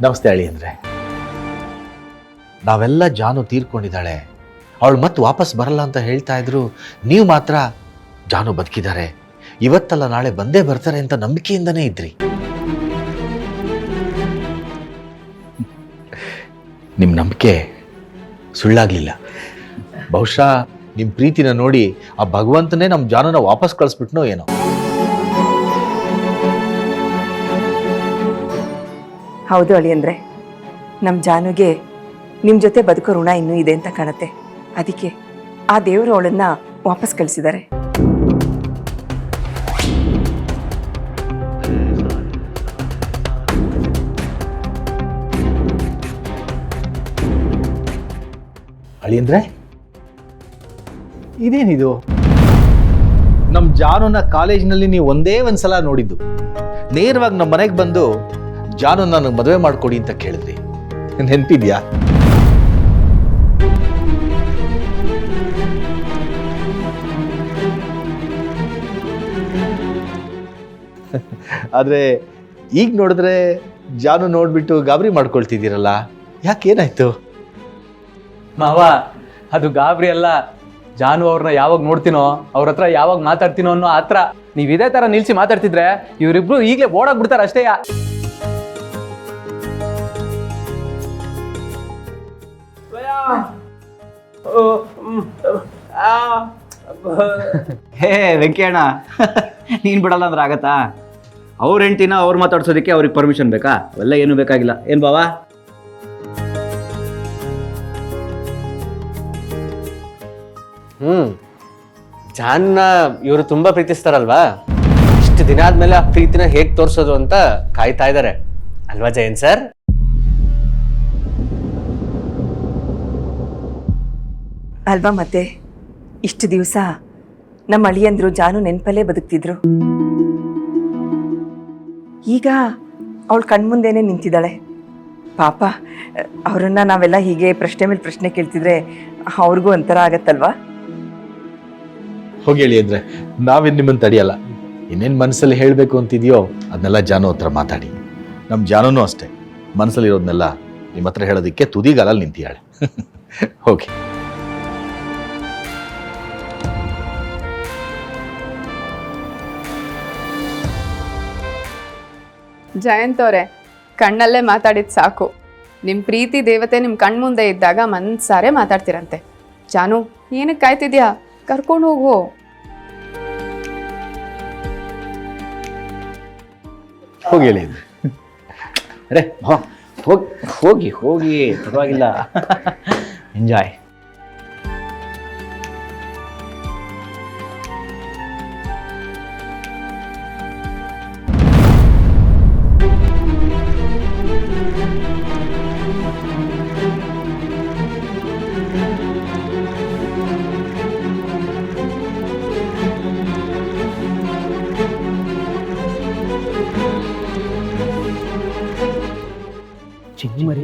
ನಮಸ್ತೆ ಅಳಿ ಅಂದ್ರೆ ನಾವೆಲ್ಲ ಜಾನು ತೀರ್ಕೊಂಡಿದ್ದಾಳೆ, ಅವಳು ಮತ್ತೆ ವಾಪಸ್ ಬರಲ್ಲ ಅಂತ ಹೇಳ್ತಾ ಇದ್ರು. ನೀವು ಮಾತ್ರ ಜಾನು ಬದುಕಿದ್ದಾರೆ, ಇವತ್ತಲ್ಲ ನಾಳೆ ಬಂದೇ ಬರ್ತಾರೆ ಅಂತ ನಂಬಿಕೆಯಿಂದನೇ ಇದ್ರಿ. ನಿಮ್ಮ ನಂಬಿಕೆ ಸುಳ್ಳಾಗ್ಲಿಲ್ಲ. ಬಹುಶಃ ನಿಮ್ಮ ಪ್ರೀತಿನ ನೋಡಿ ಆ ಭಗವಂತನೇ ನಮ್ಮ ಜಾನುನ ವಾಪಸ್ ಕಳಿಸ್ಬಿಟ್ನೋ ಏನೋ. ಹೌದು ಅಳಿಯಂದ್ರೆ, ನಮ್ಮ ಜಾನುಗೆ ನಿಮ್ಮ ಜೊತೆ ಬದುಕೋ ಋಣ ಇನ್ನೂ ಇದೆ ಅಂತ ಕಾಣುತ್ತೆ. ಅದಕ್ಕೆ ಆ ದೇವರು ಅವಳನ್ನ ವಾಪಸ್ ಕಳಿಸಿದ್ದಾರೆ. ಅಳಿಯಂದ್ರೆ ಇದೇನಿದು? ನಮ್ಮ ಜಾನುನ ಕಾಲೇಜಿನಲ್ಲಿ ನೀವು ಒಂದೇ ಒಂದ್ಸಲ ನೋಡಿದ್ದು, ನೇರವಾಗಿ ನಮ್ಮ ಮನೆಗೆ ಬಂದು ಜಾನು ನನಗೆ ಮದುವೆ ಮಾಡ್ಕೊಡಿ ಅಂತ ಕೇಳಿದ್ರಿ. ನೆನಪಿದ್ಯಾ? ಆದ್ರೆ ಈಗ ನೋಡಿದ್ರೆ ಜಾನು ನೋಡ್ಬಿಟ್ಟು ಗಾಬರಿ ಮಾಡ್ಕೊಳ್ತಿದ್ದೀರಲ್ಲ, ಯಾಕೇನಾಯ್ತು? ಮಾವ, ಅದು ಗಾಬರಿ ಅಲ್ಲ. ಜಾನು ಅವ್ರನ್ನ ಯಾವಾಗ ನೋಡ್ತೀನೋ, ಅವ್ರ ಹತ್ರ ಯಾವಾಗ ಮಾತಾಡ್ತೀನೋ ಅನ್ನೋ ಆತ್ರ. ನೀವು ಇದೇ ತರ ನಿಲ್ಸಿ ಮಾತಾಡ್ತಿದ್ರೆ ಇವರಿಬ್ರು ಈಗಲೇ ಓಡಾಗ್ಬಿಡ್ತಾರೆ ಅಷ್ಟೇ. ಹೇ ವೆಂಕಯ್ಯಣ್ಣ, ನೀನು ಬಿಡಲ್ಲ ಅಂದ್ರೆ ಆಗತ್ತಾ? ಅವ್ರ ಹೆಂಡ್ತಿನ ಅವ್ರು ಮಾತಾಡ್ಸೋದಕ್ಕೆ ಅವ್ರಿಗೆ ಪರ್ಮಿಷನ್ ಬೇಕಾ? ಅವೆಲ್ಲ ಏನು ಬೇಕಾಗಿಲ್ಲ. ಏನು ಬಾವಾ? ಜಾನ್ನ ಇವರು ತುಂಬಾ ಪ್ರೀತಿಸ್ತಾರಲ್ವಾ, ಇಷ್ಟು ದಿನ ಆದ್ಮೇಲೆ ಆ ಪ್ರೀತಿನ ಹೇಗ್ ತೋರ್ಸೋದು ಅಂತ ಕಾಯ್ತಾ ಇದ್ದಾರೆ ಅಲ್ವಾ ಜಯನ್ ಸರ್? ಅಲ್ವಾ? ಮತ್ತೆ ಇಷ್ಟು ದಿವಸ ನಮ್ಮ ಅಳಿಯಂದ್ರು ಜಾನು ನೆನಪಲ್ಲೇ ಬದುಕ್ತಿದ್ರು. ಈಗ ಅವಳು ಕಣ್ಮುಂದೆನೇ ನಿಂತಿದ್ದಾಳೆ. ಪಾಪ, ಅವರನ್ನ ನಾವೆಲ್ಲ ಹೀಗೆ ಪ್ರಶ್ನೆ ಮೇಲೆ ಪ್ರಶ್ನೆ ಕೇಳ್ತಿದ್ರೆ ಅವ್ರಿಗೂ ಒಂಥರ ಆಗತ್ತಲ್ವಾ? ಹೋಗಿ ಹೇಳಿ ಅಂದ್ರೆ ನಾವೇನು ನಿಮ್ಮನ್ನು ತಡೆಯಲ್ಲ. ಇನ್ನೇನು ಮನಸ್ಸಲ್ಲಿ ಹೇಳಬೇಕು ಅಂತಿದೆಯೋ ಅದನ್ನೆಲ್ಲ ಜಾನು ಹತ್ರ ಮಾತಾಡಿ. ನಮ್ಮ ಜಾನುನೂ ಅಷ್ಟೇ, ಮನಸ್ಸಲ್ಲಿರೋದನ್ನೆಲ್ಲ ನಿಮ್ಮ ಹತ್ರ ಹೇಳೋದಕ್ಕೆ ತುದಿಗಾಲಲ್ಲಿ ನಿಂತಿಯಾಳೆ. ಹೋಗಿ. ಜಯಂತ್ ಅವರೇ, ಕಣ್ಣಲ್ಲೇ ಮಾತಾಡಿದ್ ಸಾಕು. ನಿಮ್ಮ ಪ್ರೀತಿ ದೇವತೆ ನಿಮ್ಮ ಕಣ್ಮುಂದೆ ಇದ್ದಾಗ ಮನ್ಸಾರೆ ಮಾತಾಡ್ತಿರಂತೆ. ಜಾನು, ಏನಕ್ಕೆ ಕಾಯ್ತಿದ್ಯಾ? ಕರ್ಕೊಂಡು ಹೋಗು. ಹೋಗಿ ಹೇಳಿ. ಅರೆ ಹೋಗಿ ಹೋಗಿ, ಪರವಾಗಿಲ್ಲ. ಎಂಜಾಯ್. ಚಿಂಗಿ ಮರಿ